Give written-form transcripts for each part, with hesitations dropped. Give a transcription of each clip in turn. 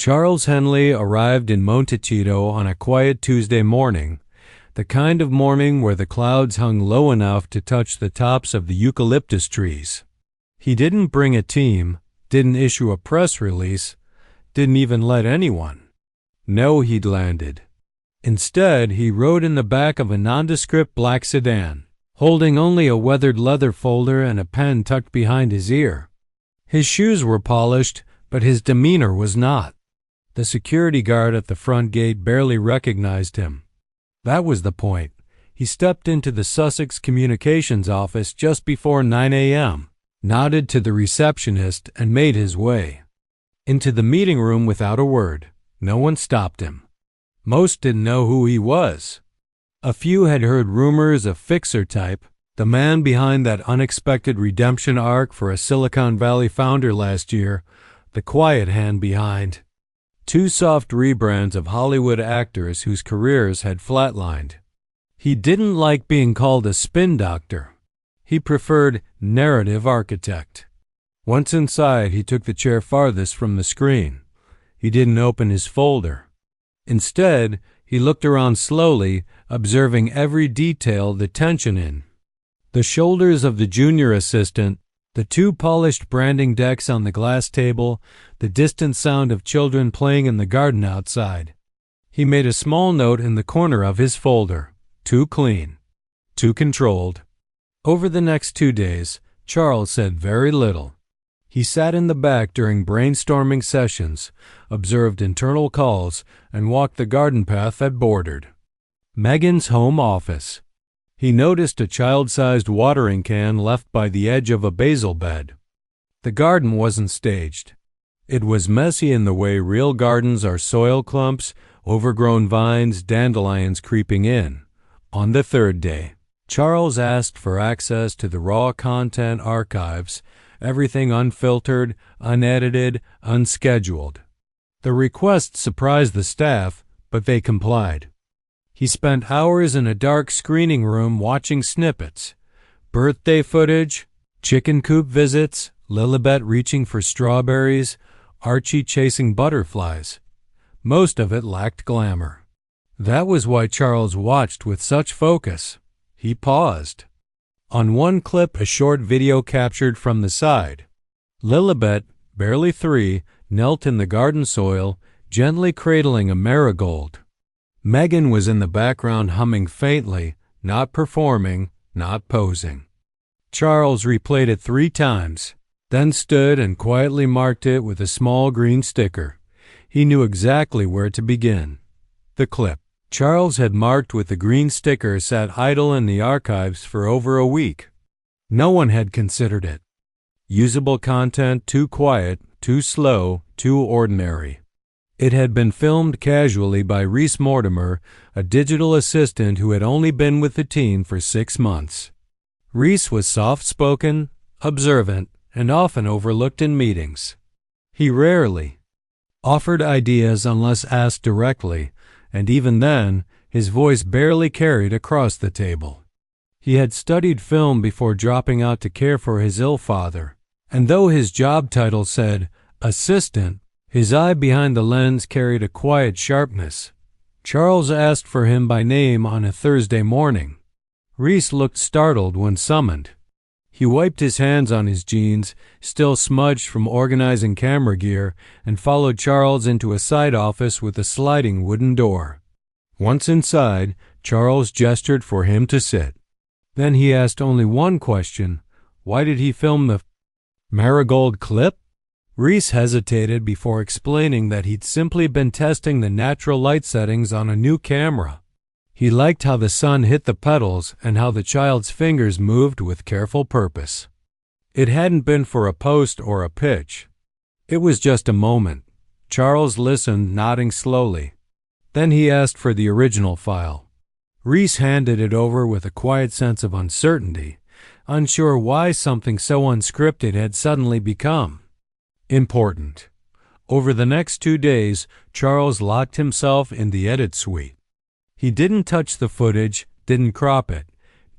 Charles Henley arrived in Montecito on a quiet Tuesday morning, the kind of morning where the clouds hung low enough to touch the tops of the eucalyptus trees. He didn't bring a team, didn't issue a press release, didn't even let anyone know he'd landed. Instead, he rode in the back of a nondescript black sedan, holding only a weathered leather folder and a pen tucked behind his ear. His shoes were polished, but his demeanor was not. The security guard at the front gate barely recognized him. That was the point. He stepped into the Sussex communications office just before 9 a.m., nodded to the receptionist, and made his way into the meeting room without a word. No one stopped him. Most didn't know who he was. A few had heard rumors of Fixer type, the man behind that unexpected redemption arc for a Silicon Valley founder last year, the quiet hand behind two soft rebrands of Hollywood actors whose careers had flatlined. He didn't like being called a spin doctor. He preferred narrative architect. Once inside, he took the chair farthest from the screen. He didn't open his folder. Instead, he looked around slowly, observing every detail, the tension in the shoulders of the junior assistant, the two polished branding decks on the glass table, the distant sound of children playing in the garden outside. He made a small note in the corner of his folder. Too clean. Too controlled. Over the next 2 days, Charles said very little. He sat in the back during brainstorming sessions, observed internal calls, and walked the garden path that bordered Meghan's home office. He noticed a child-sized watering can left by the edge of a basil bed. The garden wasn't staged. It was messy in the way real gardens are: soil clumps, overgrown vines, dandelions creeping in. On the third day, Charles asked for access to the raw content archives, everything unfiltered, unedited, unscheduled. The request surprised the staff, but they complied. He spent hours in a dark screening room watching snippets: birthday footage, chicken coop visits, Lilibet reaching for strawberries, Archie chasing butterflies. Most of it lacked glamour. That was why Charles watched with such focus. He paused. On one clip, a short video captured from the side, Lilibet, barely 3, knelt in the garden soil, gently cradling a marigold. Meghan was in the background humming faintly, not performing, not posing. Charles replayed it 3 times, then stood and quietly marked it with a small green sticker. He knew exactly where to begin. The clip Charles had marked with the green sticker sat idle in the archives for over a week. No one had considered it. Usable content too quiet, too slow, too ordinary. It had been filmed casually by Rhys Mortimer, a digital assistant who had only been with the team for 6 months. Rhys was soft-spoken, observant, and often overlooked in meetings. He rarely offered ideas unless asked directly, and even then, his voice barely carried across the table. He had studied film before dropping out to care for his ill father, and though his job title said assistant, his eye behind the lens carried a quiet sharpness. Charles asked for him by name on a Thursday morning. Rhys looked startled when summoned. He wiped his hands on his jeans, still smudged from organizing camera gear, and followed Charles into a side office with a sliding wooden door. Once inside, Charles gestured for him to sit. Then he asked only one question: why did he film the marigold clip? Rhys hesitated before explaining that he'd simply been testing the natural light settings on a new camera. He liked how the sun hit the petals and how the child's fingers moved with careful purpose. It hadn't been for a post or a pitch. It was just a moment. Charles listened, nodding slowly. Then he asked for the original file. Rhys handed it over with a quiet sense of uncertainty, unsure why something so unscripted had suddenly become important. Over the next 2 days, Charles locked himself in the edit suite. He didn't touch the footage, didn't crop it,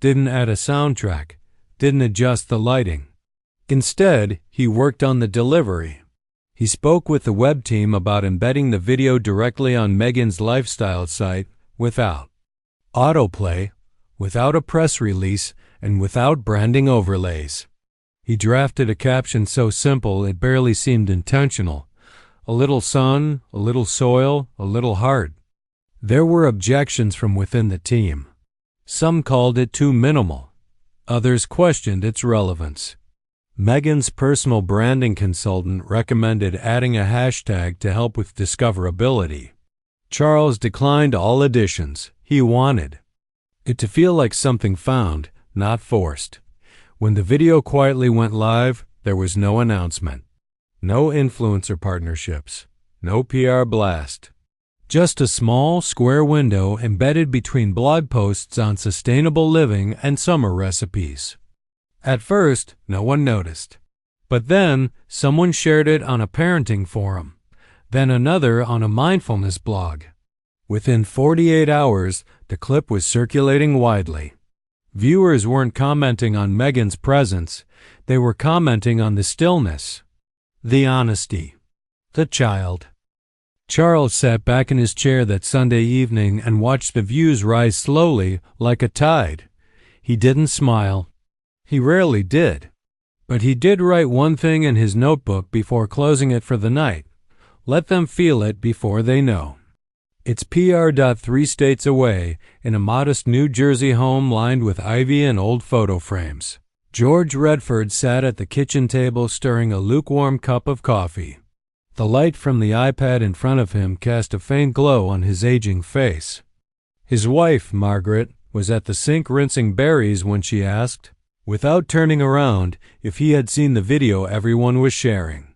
didn't add a soundtrack, didn't adjust the lighting. Instead, he worked on the delivery. He spoke with the web team about embedding the video directly on Meghan's lifestyle site without autoplay, without a press release, and without branding overlays. He drafted a caption so simple it barely seemed intentional. A little sun, a little soil, a little heart. There were objections from within the team. Some called it too minimal. Others questioned its relevance. Meghan's personal branding consultant recommended adding a hashtag to help with discoverability. Charles declined all additions. He wanted it to feel like something found, not forced. When the video quietly went live, there was no announcement. No influencer partnerships. No PR blast. Just a small, square window embedded between blog posts on sustainable living and summer recipes. At first, no one noticed. But then, someone shared it on a parenting forum. Then another on a mindfulness blog. Within 48 hours, the clip was circulating widely. Viewers weren't commenting on Meghan's presence. They were commenting on the stillness, the honesty, the child. Charles sat back in his chair that Sunday evening and watched the views rise slowly like a tide. He didn't smile. He rarely did. But he did write one thing in his notebook before closing it for the night. Let them feel it before they know. It's PR. 3 states away, in a modest New Jersey home lined with ivy and old photo frames. George Redford sat at the kitchen table stirring a lukewarm cup of coffee. The light from the iPad in front of him cast a faint glow on his aging face. His wife, Margaret, was at the sink rinsing berries when she asked, without turning around, if he had seen the video everyone was sharing.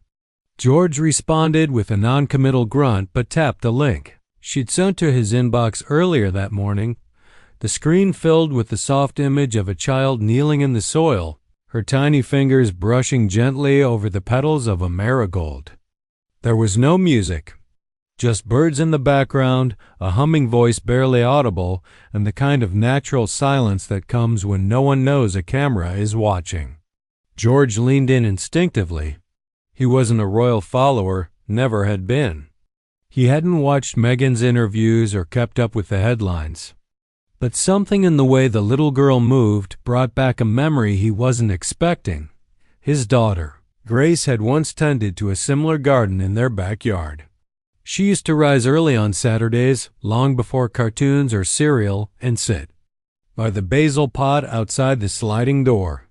George responded with a non-committal grunt but tapped the link. She'd sent to his inbox earlier that morning. The screen filled with the soft image of a child kneeling in the soil, her tiny fingers brushing gently over the petals of a marigold. There was no music, just birds in the background, a humming voice barely audible, and the kind of natural silence that comes when no one knows a camera is watching. George leaned in instinctively. He wasn't a royal follower, never had been. He hadn't watched Meghan's interviews or kept up with the headlines. But something in the way the little girl moved brought back a memory he wasn't expecting. His daughter, Grace, had once tended to a similar garden in their backyard. She used to rise early on Saturdays, long before cartoons or cereal, and sit by the basil pot outside the sliding door.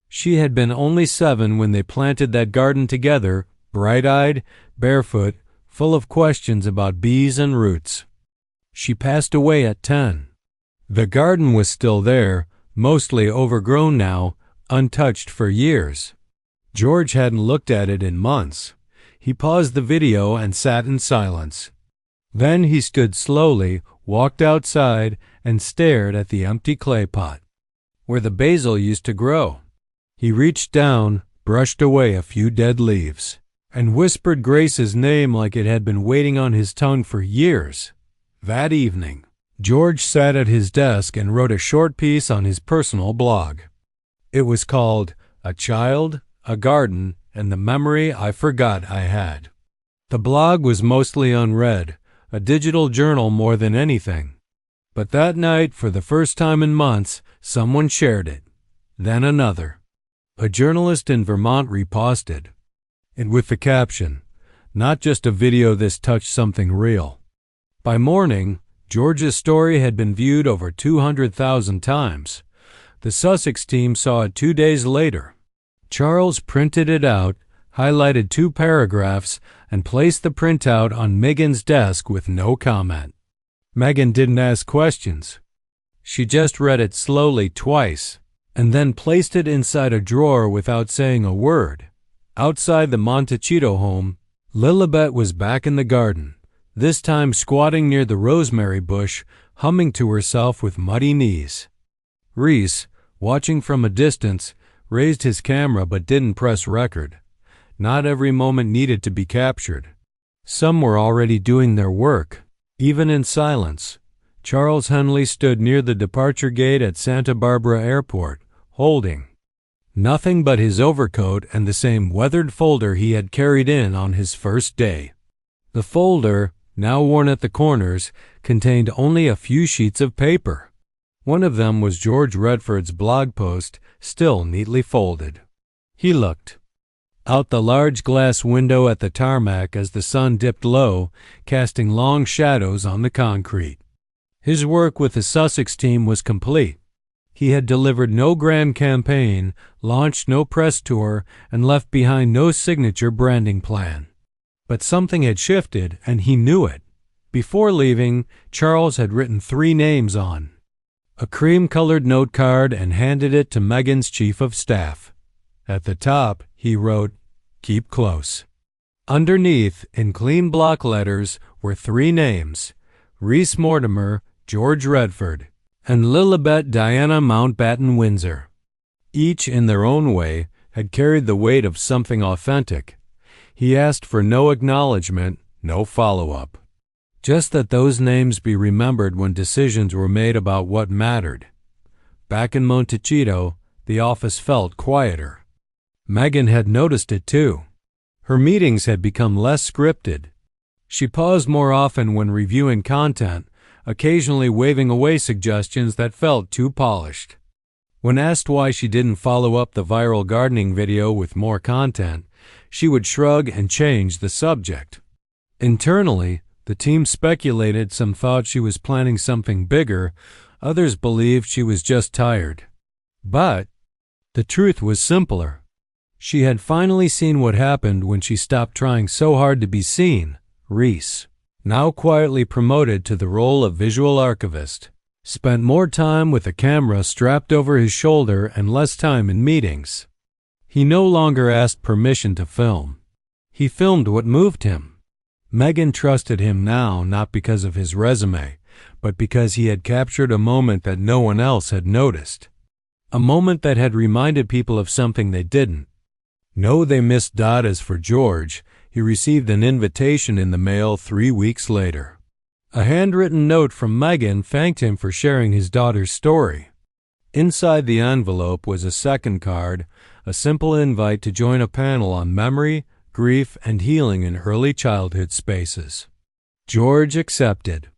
She had been only 7 when they planted that garden together, bright-eyed, barefoot, full of questions about bees and roots. She passed away at 10. The garden was still there, mostly overgrown now, untouched for years. George hadn't looked at it in months. He paused the video and sat in silence. Then he stood slowly, walked outside, and stared at the empty clay pot, where the basil used to grow. He reached down, brushed away a few dead leaves, and whispered Grace's name like it had been waiting on his tongue for years. That evening, George sat at his desk and wrote a short piece on his personal blog. It was called A Child, a Garden, and the Memory I Forgot I Had. The blog was mostly unread, a digital journal more than anything. But that night, for the first time in months, someone shared it. Then another. A journalist in Vermont reposted. And with the caption, "Not just a video, this touched something real." By morning, George's story had been viewed over 200,000 times. The Sussex team saw it 2 days later. Charles printed it out, highlighted 2 paragraphs, and placed the printout on Meghan's desk with no comment. Meghan didn't ask questions. She just read it slowly twice, and then placed it inside a drawer without saying a word. Outside the Montecito home, Lilibet was back in the garden, this time squatting near the rosemary bush, humming to herself with muddy knees. Reese, watching from a distance, raised his camera but didn't press record. Not every moment needed to be captured. Some were already doing their work, even in silence. Charles Henley stood near the departure gate at Santa Barbara Airport, holding Nothing but his overcoat and the same weathered folder he had carried in on his first day. The folder, now worn at the corners, contained only a few sheets of paper. One of them was George Redford's blog post, still neatly folded. He looked out the large glass window at the tarmac as the sun dipped low, casting long shadows on the concrete. His work with the Sussex team was complete. He had delivered no grand campaign, launched no press tour, and left behind no signature branding plan. But something had shifted, and he knew it. Before leaving, Charles had written 3 names on a cream-colored note card and handed it to Meghan's chief of staff. At the top, he wrote, "Keep close." Underneath, in clean block letters, were 3 names: Rhys Mortimer, George Redford, and Lilibet Diana Mountbatten Windsor. Each, in their own way, had carried the weight of something authentic. He asked for no acknowledgement, no follow-up. Just that those names be remembered when decisions were made about what mattered. Back in Montecito, the office felt quieter. Meghan had noticed it too. Her meetings had become less scripted. She paused more often when reviewing content, occasionally waving away suggestions that felt too polished. When asked why she didn't follow up the viral gardening video with more content, she would shrug and change the subject. Internally, the team speculated. Some thought she was planning something bigger, others believed she was just tired. But the truth was simpler. She had finally seen what happened when she stopped trying so hard to be seen. Rhys, now quietly promoted to the role of visual archivist, spent more time with a camera strapped over his shoulder and less time in meetings. He no longer asked permission to film. He filmed what moved him. Meghan trusted him now, not because of his resume, but because he had captured a moment that no one else had noticed. A moment that had reminded people of something they didn't. No, they missed Dot. As for George, he received an invitation in the mail 3 weeks later. A handwritten note from Meghan thanked him for sharing his daughter's story. Inside the envelope was a second card, a simple invite to join a panel on memory, grief, and healing in early childhood spaces. George accepted,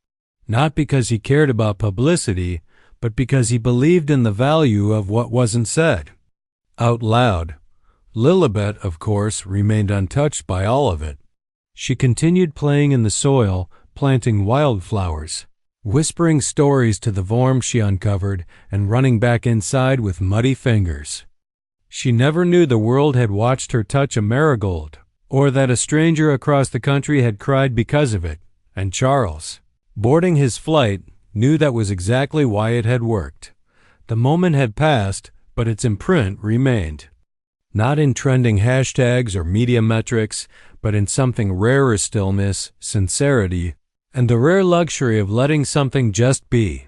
not because he cared about publicity, but because he believed in the value of what wasn't said out loud. Lilibet, of course, remained untouched by all of it. She continued playing in the soil, planting wildflowers, whispering stories to the worms she uncovered, and running back inside with muddy fingers. She never knew the world had watched her touch a marigold, or that a stranger across the country had cried because of it. And Charles, boarding his flight, knew that was exactly why it had worked. The moment had passed, but its imprint remained. Not in trending hashtags or media metrics, but in something rarer: stillness, sincerity, and the rare luxury of letting something just be.